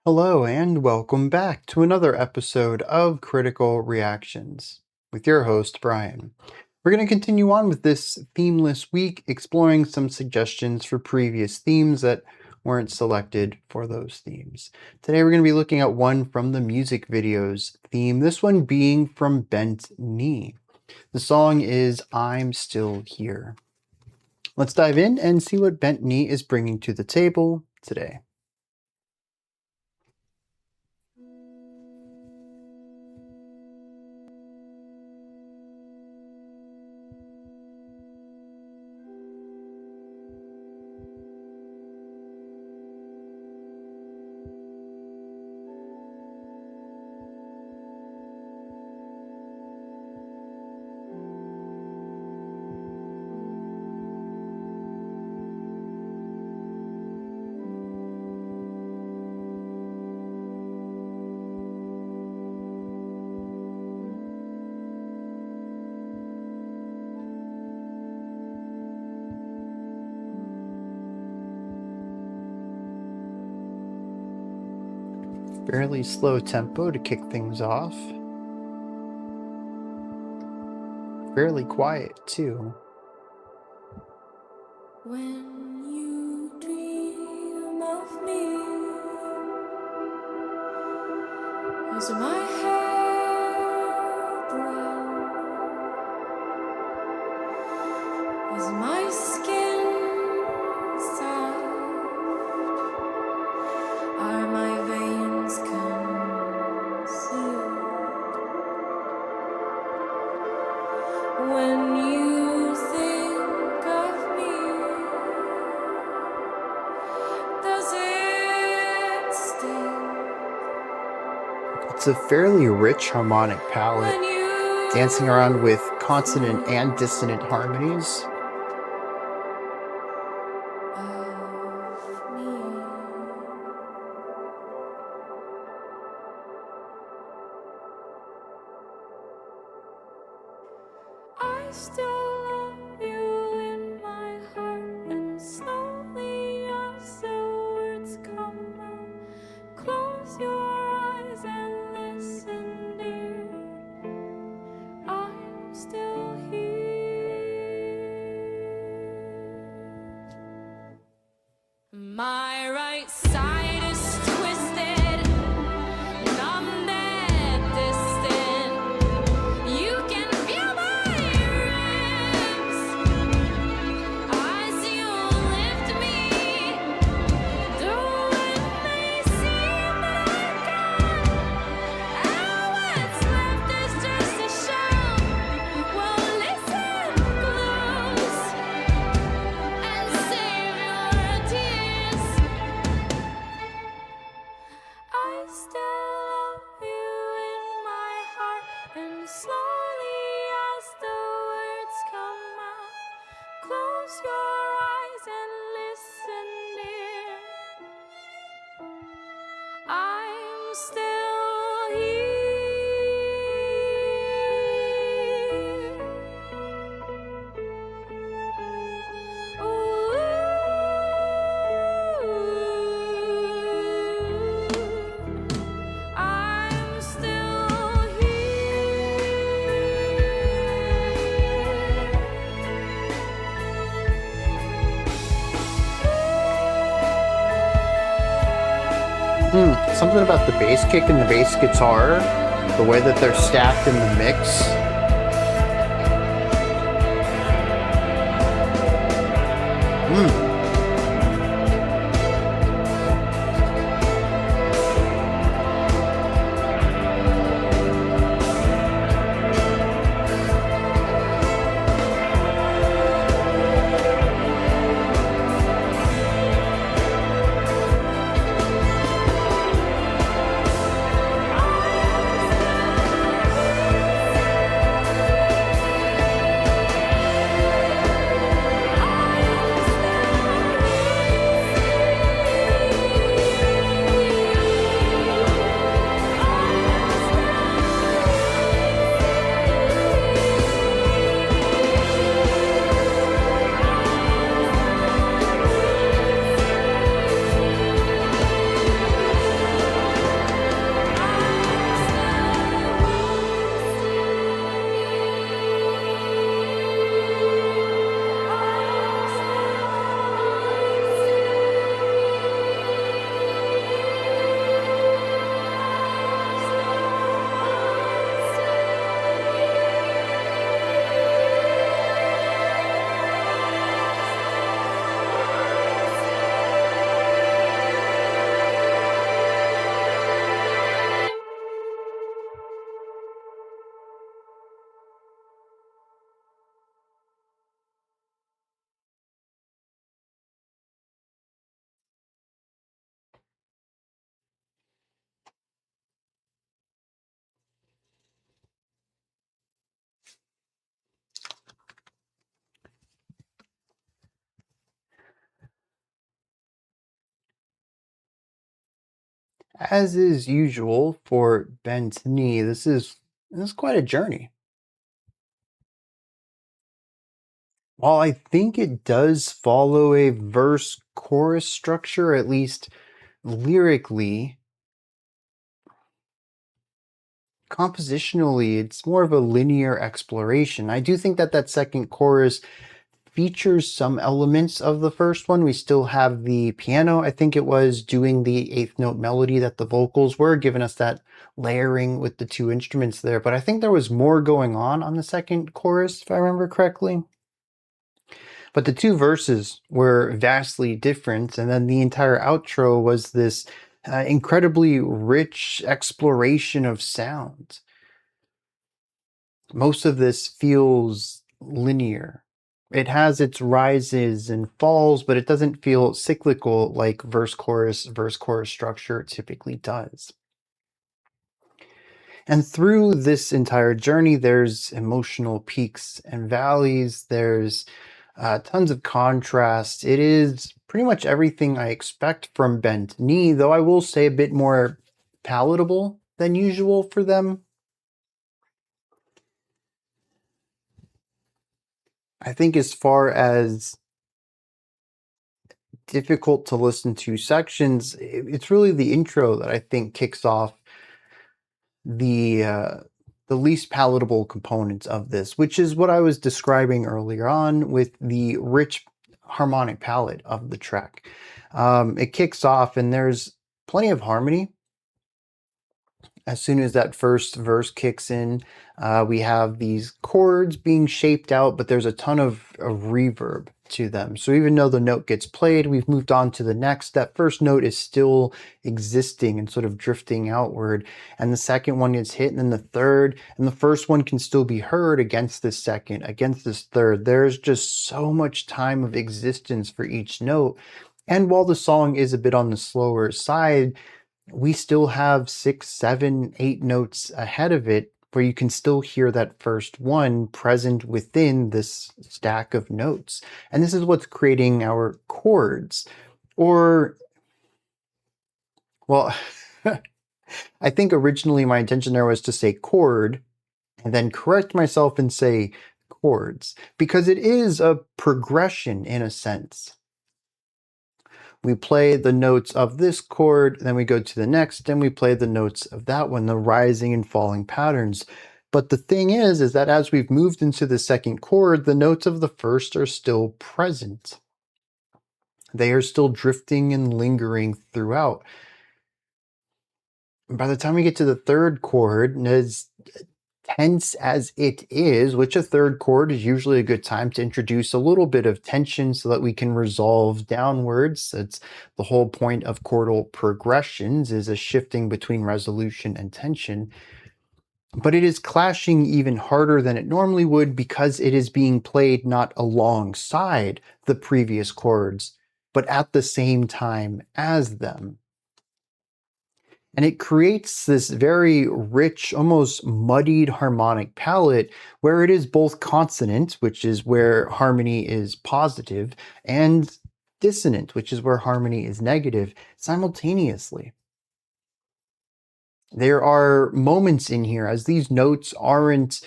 Hello, and welcome back to another episode of Critical Reactions with your host, Bryan. We're going to continue on with this themeless week, exploring some suggestions for previous themes that weren't selected for those themes. Today, we're going to be looking at one from the music videos theme, this one being from Bent Knee. The song is I'm Still Here. Let's dive in and see what Bent Knee is bringing to the table today. Fairly slow tempo to kick things off. Fairly quiet, too. When you dream of me, is my hair brown? Is my skin soft? Are my veins concealed? When you think of me, does it sting? It's a fairly rich harmonic palette, When you dancing around with consonant and dissonant harmonies. of me, I still love you in my heart, and slowly as the words come out, close your eyes and listen, dear. I'm still here. My right side is twisted, numbed and distant. You can feel my ribs as you lift me. Though it may seem that I can't, and what's left is just a shell. Well, listen close and save your tears. I still love you in my heart, and slowly as the words come out, close your eyes and listen, dear. I'm still here. I'm still Something about the bass kick and the bass guitar, the way that they're stacked in the mix. As is usual for bent knee, this is quite a journey. While I think it does follow a verse chorus structure, at least lyrically, compositionally, it's more of a linear exploration. I do think that that second chorus features some elements of the first one. We still have the piano, I think it was, doing the eighth note melody that the vocals were, giving us that layering with the two instruments there. But I think there was more going on the second chorus, if I remember correctly. But the two verses were vastly different. And then the entire outro was this incredibly rich exploration of sound. Most of this feels linear. It has its rises and falls, but it doesn't feel cyclical like verse chorus structure typically does. And through this entire journey, there's emotional peaks and valleys. There's tons of contrast. It is pretty much everything I expect from bent knee, though I will say a bit more palatable than usual for them. I think as far as difficult to listen to sections, it's really the intro that I think kicks off the uh, the least palatable components of this, which is what I was describing earlier on with the rich harmonic palette of the track. It kicks off and there's plenty of harmony. As soon as that first verse kicks in, we have these chords being shaped out, but there's a ton of reverb to them. So even though the note gets played, we've moved on to the next. That first note is still existing and sort of drifting outward. And the second one gets hit, and then the third, and the first one can still be heard against this second, against this third. There's just so much time of existence for each note. And while the song is a bit on the slower side, we still have 6, 7, 8 notes ahead of it where you can still hear that first one present within this stack of notes. And this is what's creating our chords. Or, well, I think originally my intention there was to say chord and then correct myself and say chords, because it is a progression in a sense. We play the notes of this chord, then we go to the next, and we play the notes of that one, the rising and falling patterns. But the thing is that as we've moved into the second chord, the notes of the first are still present. They are still drifting and lingering throughout. By the time we get to the third chord, as tense as it is, which a third chord is usually a good time to introduce a little bit of tension so that we can resolve downwards. It's the whole point of chordal progressions, is a shifting between resolution and tension. But it is clashing even harder than it normally would because it is being played not alongside the previous chords, but at the same time as them. And it creates this very rich, almost muddied harmonic palette where it is both consonant, which is where harmony is positive, and dissonant, which is where harmony is negative, simultaneously. There are moments in here as these notes aren't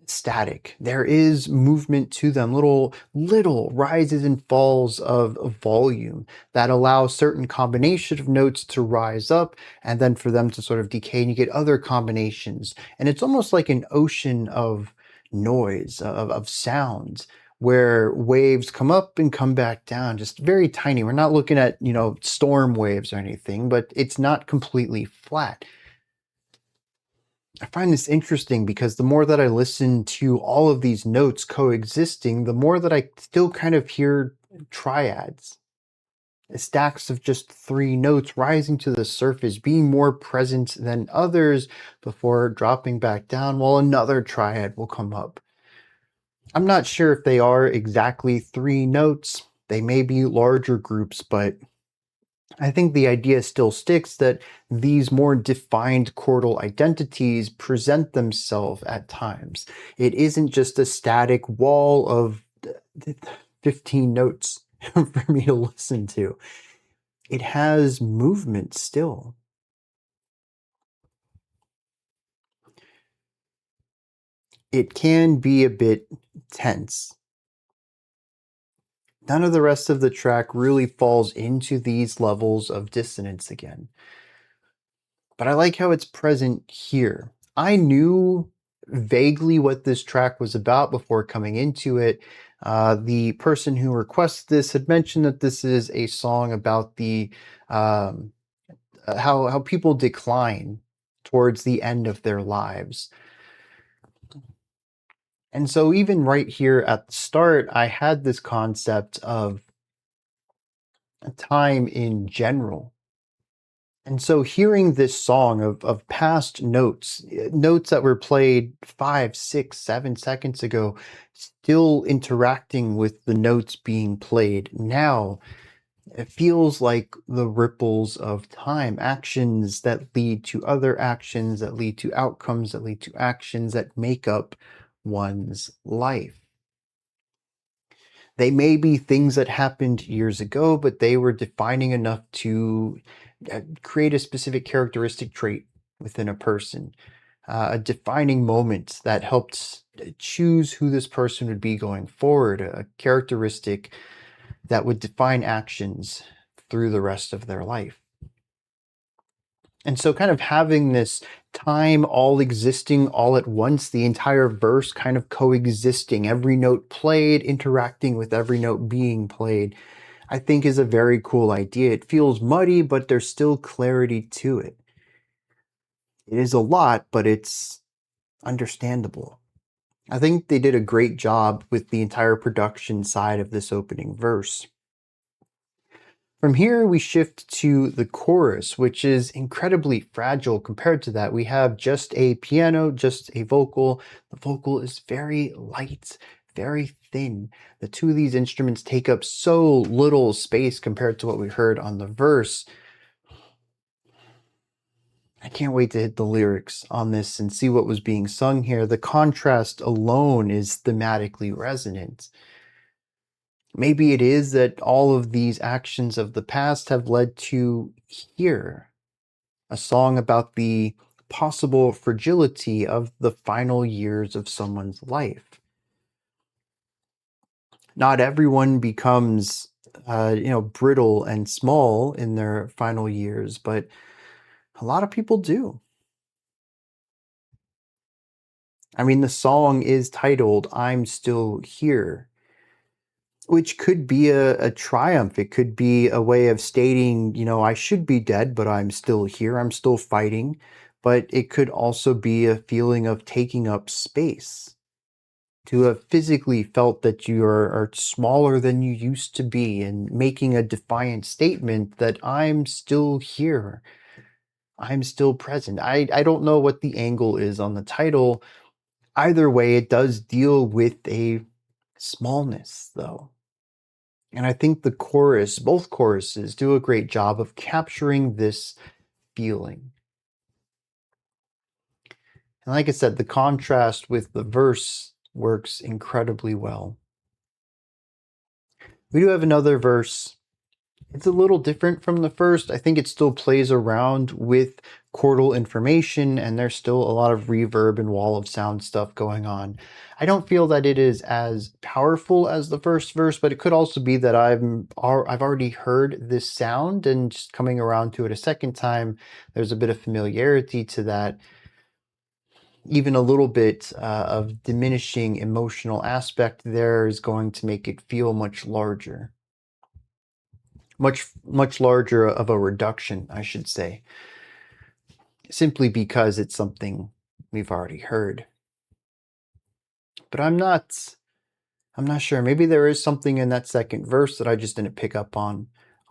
static. There is movement to them, little rises and falls of volume that allow certain combination of notes to rise up and then for them to sort of decay, and you get other combinations. And it's almost like an ocean of noise, of sounds, where waves come up and come back down, just very tiny. We're not looking at, storm waves or anything, but it's not completely flat. I find this interesting because the more that I listen to all of these notes coexisting, the more that I still kind of hear triads, stacks of just 3 notes rising to the surface, being more present than others before dropping back down, while another triad will come up. I'm not sure if they are exactly 3 notes. They may be larger groups, but I think the idea still sticks that these more defined chordal identities present themselves at times. It isn't just a static wall of 15 notes for me to listen to. It has movement still. it can be a bit tense. None of the rest of the track really falls into these levels of dissonance again. But I like how it's present here. I knew vaguely what this track was about before coming into it. The person who requested this had mentioned that this is a song about the um, how people decline towards the end of their lives. And so even right here at the start, I had this concept of time in general. And so hearing this song of past notes, notes that were played 5, 6, 7 seconds ago, still interacting with the notes being played now, it feels like the ripples of time, actions that lead to other actions, that lead to outcomes, that lead to actions that make up one's life. They may be things that happened years ago, but they were defining enough to create a specific characteristic trait within a person, a defining moment that helped choose who this person would be going forward, a characteristic that would define actions through the rest of their life. And so, kind of having this time all existing all at once, the entire verse kind of coexisting, every note played, interacting with every note being played, I think is a very cool idea. It feels muddy, but there's still clarity to it. It is a lot, but it's understandable. I think they did a great job with the entire production side of this opening verse. From here, we shift to the chorus, which is incredibly fragile compared to that. We have just a piano, just a vocal. The vocal is very light, very thin. The two of these instruments take up so little space compared to what we heard on the verse. I can't wait to hit the lyrics on this and see what was being sung here. The contrast alone is thematically resonant. Maybe it is that all of these actions of the past have led to here, a song about the possible fragility of the final years of someone's life. Not everyone becomes, brittle and small in their final years, but a lot of people do. I mean, the song is titled "I'm Still Here," which could be a triumph. It could be a way of stating, I should be dead, but I'm still here. I'm still fighting. But it could also be a feeling of taking up space, to have physically felt that you are smaller than you used to be and making a defiant statement that I'm still here. I'm still present. I don't know what the angle is on the title. Either way, it does deal with a smallness, though. And I think the chorus, both choruses, do a great job of capturing this feeling. And like I said, the contrast with the verse works incredibly well. We do have another verse. It's a little different from the first. I think it still plays around with chordal information, and there's still a lot of reverb and wall of sound stuff going on. I don't feel that it is as powerful as the first verse, but it could also be that I've already heard this sound, and just coming around to it a second time, there's a bit of familiarity to that. Even a little bit of diminishing emotional aspect there is going to make it feel much larger. Much larger of a reduction, I should say, simply because it's something we've already heard. But I'm not sure. Maybe there is something in that second verse that I just didn't pick up on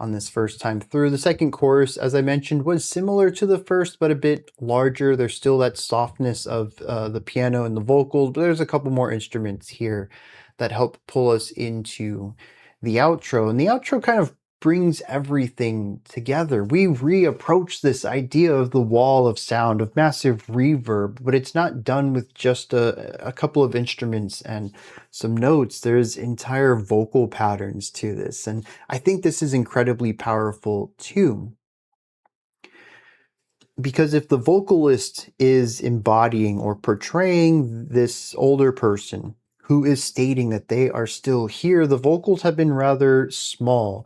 this first time through. The second chorus, as I mentioned, was similar to the first, but a bit larger. There's still that softness of the piano and the vocals, but there's a couple more instruments here that help pull us into the outro. And the outro kind of brings everything together. We reapproach this idea of the wall of sound, of massive reverb, but it's not done with just a couple of instruments and some notes. There's entire vocal patterns to this, and I think this is incredibly powerful too. Because if the vocalist is embodying or portraying this older person who is stating that they are still here, the vocals have been rather small,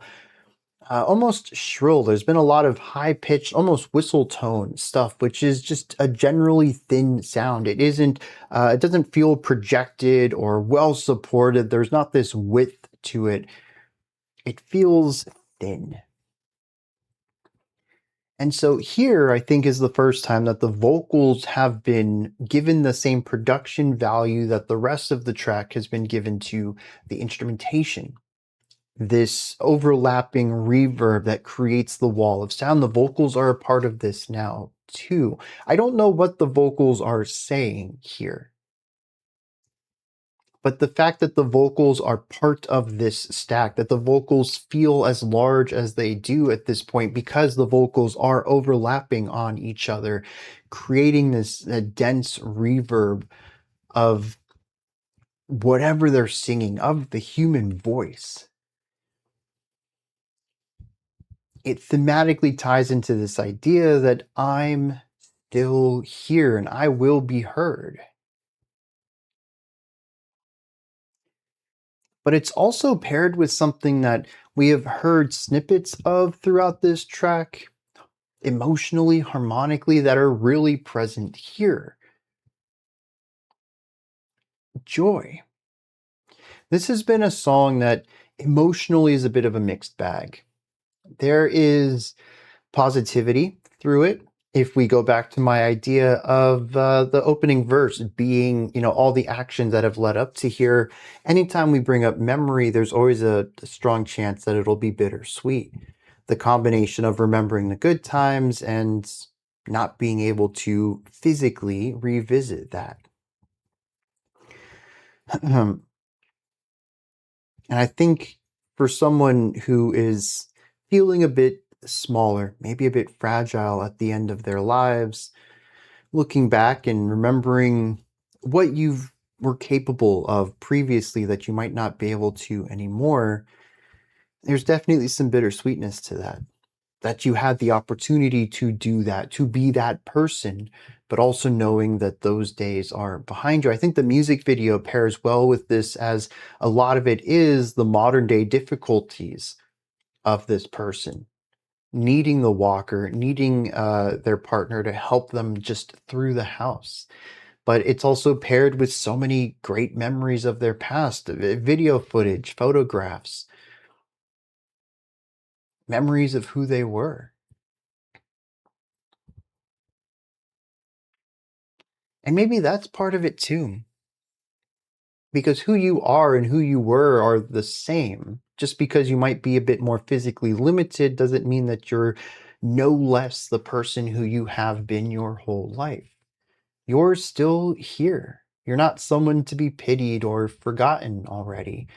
almost shrill. There's been a lot of high pitched, almost whistle tone stuff, which is just a generally thin sound. It doesn't feel projected or well supported. There's not this width to it. It feels thin. And so here, I think, is the first time that the vocals have been given the same production value that the rest of the track has been given to the instrumentation. This overlapping reverb that creates the wall of sound. The vocals are a part of this now, too. I don't know what the vocals are saying here, but the fact that the vocals are part of this stack, that the vocals feel as large as they do at this point because the vocals are overlapping on each other, creating this dense reverb of whatever they're singing, of the human voice. It thematically ties into this idea that I'm still here and I will be heard. But it's also paired with something that we have heard snippets of throughout this track, emotionally, harmonically, that are really present here. Joy. This has been a song that emotionally is a bit of a mixed bag. There is positivity through it. If we go back to my idea of the opening verse being, all the actions that have led up to here, anytime we bring up memory, there's always a strong chance that it'll be bittersweet. The combination of remembering the good times and not being able to physically revisit that. And I think for someone who is feeling a bit smaller, maybe a bit fragile at the end of their lives, looking back and remembering what you were capable of previously that you might not be able to anymore, there's definitely some bittersweetness to that. That you had the opportunity to do that, to be that person, but also knowing that those days are behind you. I think the music video pairs well with this, as a lot of it is the modern day difficulties of this person needing the walker, needing their partner to help them just through the house. But it's also paired with so many great memories of their past, video footage, photographs, memories of who they were. And maybe that's part of it too, because who you are and who you were are the same. Just because you might be a bit more physically limited doesn't mean that you're no less the person who you have been your whole life. You're still here. You're not someone to be pitied or forgotten already.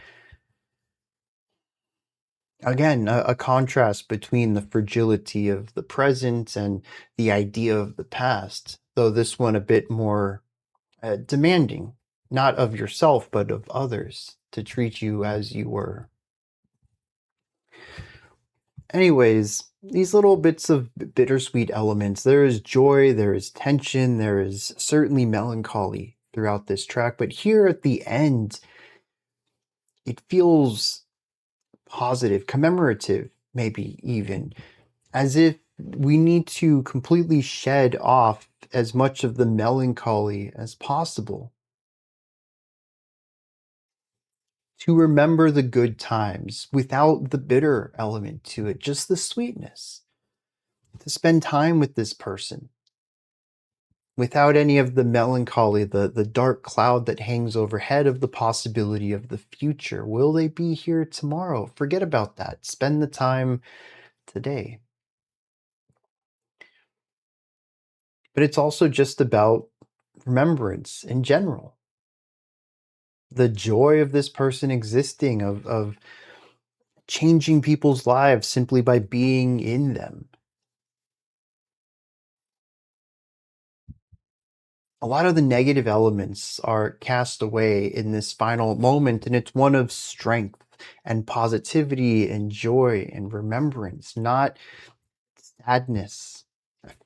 Again, a contrast between the fragility of the present and the idea of the past, though this one a bit more demanding, not of yourself, but of others, to treat you as you were. Anyways, these little bits of bittersweet elements, there is joy, there is tension, there is certainly melancholy throughout this track, but here at the end, it feels positive, commemorative, maybe even, as if we need to completely shed off as much of the melancholy as possible. To remember the good times without the bitter element to it, just the sweetness. To spend time with this person without any of the melancholy, the dark cloud that hangs overhead of the possibility of the future. Will they be here tomorrow? Forget about that. Spend the time today. But it's also just about remembrance in general. The joy of this person existing, of changing people's lives simply by being in them. A lot of the negative elements are cast away in this final moment, and it's one of strength and positivity and joy and remembrance, not sadness,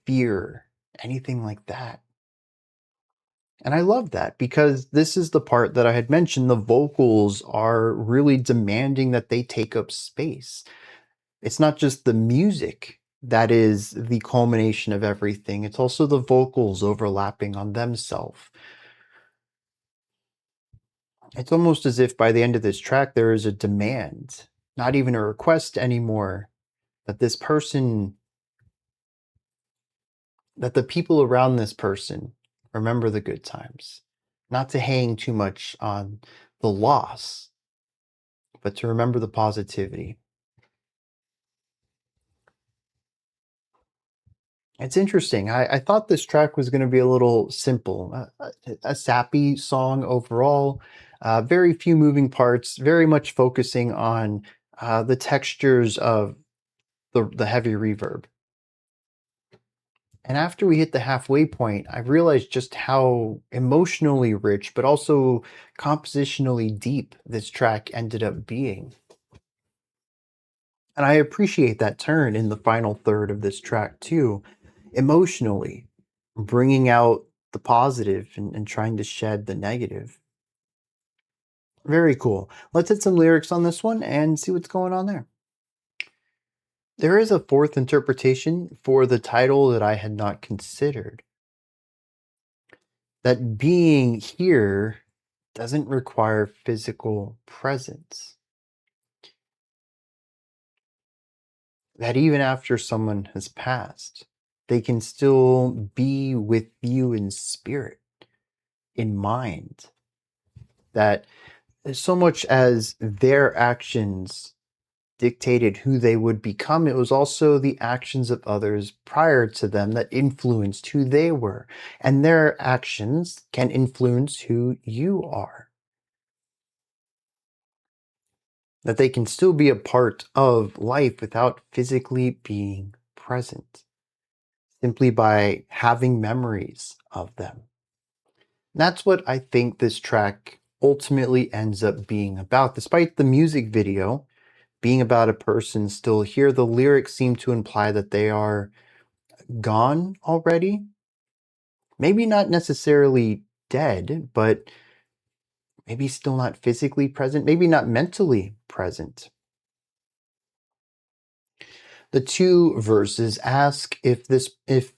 fear, anything like that. And I love that because this is the part that I had mentioned. The vocals are really demanding that they take up space. It's not just the music that is the culmination of everything, it's also the vocals overlapping on themselves. It's almost as if by the end of this track, there is a demand, not even a request anymore, that this person, that the people around this person remember the good times, not to hang too much on the loss, but to remember the positivity. It's interesting. I thought this track was going to be a little simple, a sappy song overall, very few moving parts, very much focusing on the textures of the heavy reverb. And after we hit the halfway point, I realized just how emotionally rich, but also compositionally deep this track ended up being. And I appreciate that turn in the final third of this track too, emotionally, bringing out the positive and trying to shed the negative. Very cool. Let's hit some lyrics on this one and see what's going on there. There is a fourth interpretation for the title that I had not considered. That being here doesn't require physical presence. That even after someone has passed, they can still be with you in spirit, in mind. That so much as their actions dictated who they would become, it was also the actions of others prior to them that influenced who they were. And their actions can influence who you are. That they can still be a part of life without physically being present, simply by having memories of them. That's what I think this track ultimately ends up being about. Despite the music video being about a person still here, the lyrics seem to imply that they are gone already. Maybe not necessarily dead, but maybe still not physically present, maybe not mentally present. The two verses ask if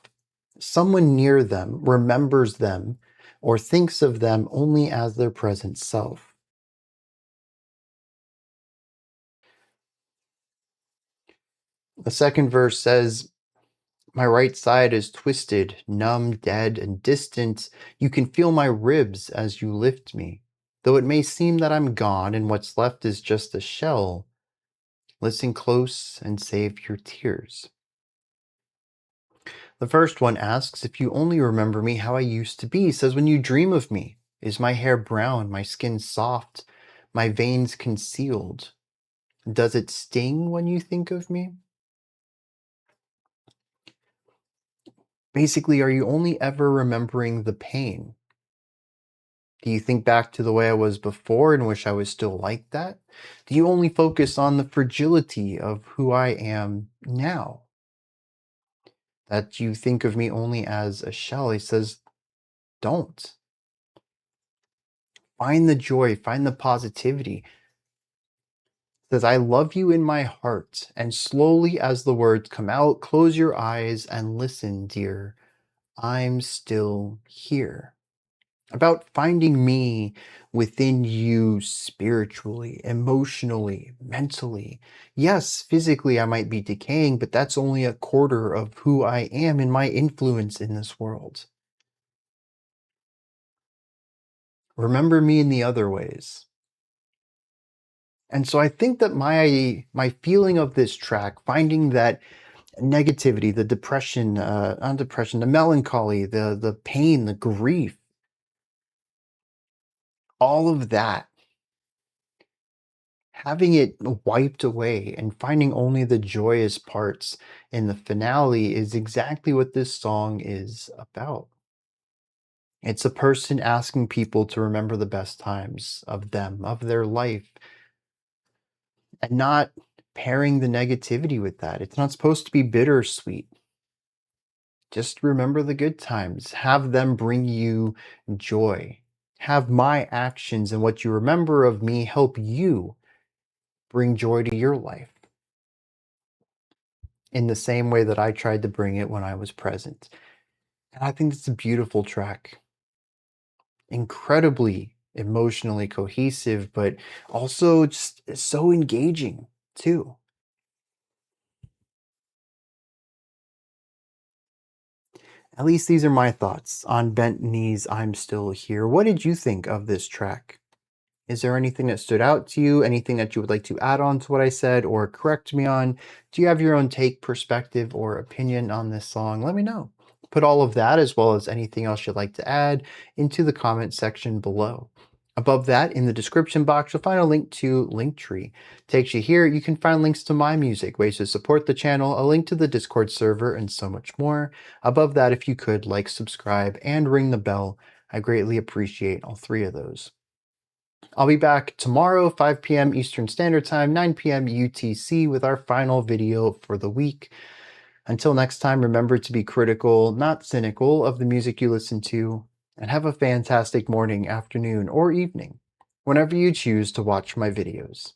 someone near them remembers them or thinks of them only as their present self. The second verse says, "My right side is twisted, numb, dead, and distant. You can feel my ribs as you lift me. Though it may seem that I'm gone and what's left is just a shell, listen close and save your tears." The first one asks, "If you only remember me how I used to be," says, "When you dream of me, is my hair brown, my skin soft, my veins concealed? Does it sting when you think of me?" Basically, are you only ever remembering the pain? Do you think back to the way I was before and wish I was still like that? Do you only focus on the fragility of who I am now? That you think of me only as a shell? He says, don't. Find the joy, find the positivity. He says, "I love you in my heart." And slowly, as the words come out, close your eyes and listen, dear. I'm still here. About finding me within you spiritually, emotionally, mentally. Yes, physically I might be decaying, but that's only a quarter of who I am and my influence in this world. Remember me in the other ways. And so I think that my feeling of this track, finding that negativity, the depression, not depression, the melancholy, the pain, the grief, all of that, having it wiped away and finding only the joyous parts in the finale is exactly what this song is about. It's a person asking people to remember the best times of them, of their life, and not pairing the negativity with that. It's not supposed to be bittersweet. just remember the good times. Have them bring you joy. Have my actions and what you remember of me help you bring joy to your life in the same way that I tried to bring it when I was present. And I think it's a beautiful track. Incredibly emotionally cohesive, but also just so engaging too. At least these are my thoughts on Bent Knees, I'm Still Here. What did you think of this track? Is there anything that stood out to you? Anything that you would like to add on to what I said or correct me on? Do you have your own take, perspective, or opinion on this song? Let me know. Put all of that as well as anything else you'd like to add into the comment section below. Above that, in the description box, you'll find a link to Linktree. Takes you here, you can find links to my music, ways to support the channel, a link to the Discord server, and so much more. Above that, if you could, like, subscribe, and ring the bell. I greatly appreciate all three of those. I'll be back tomorrow, 5 p.m. Eastern Standard Time, 9 p.m. UTC, with our final video for the week. Until next time, remember to be critical, not cynical, of the music you listen to, and have a fantastic morning, afternoon, or evening, whenever you choose to watch my videos.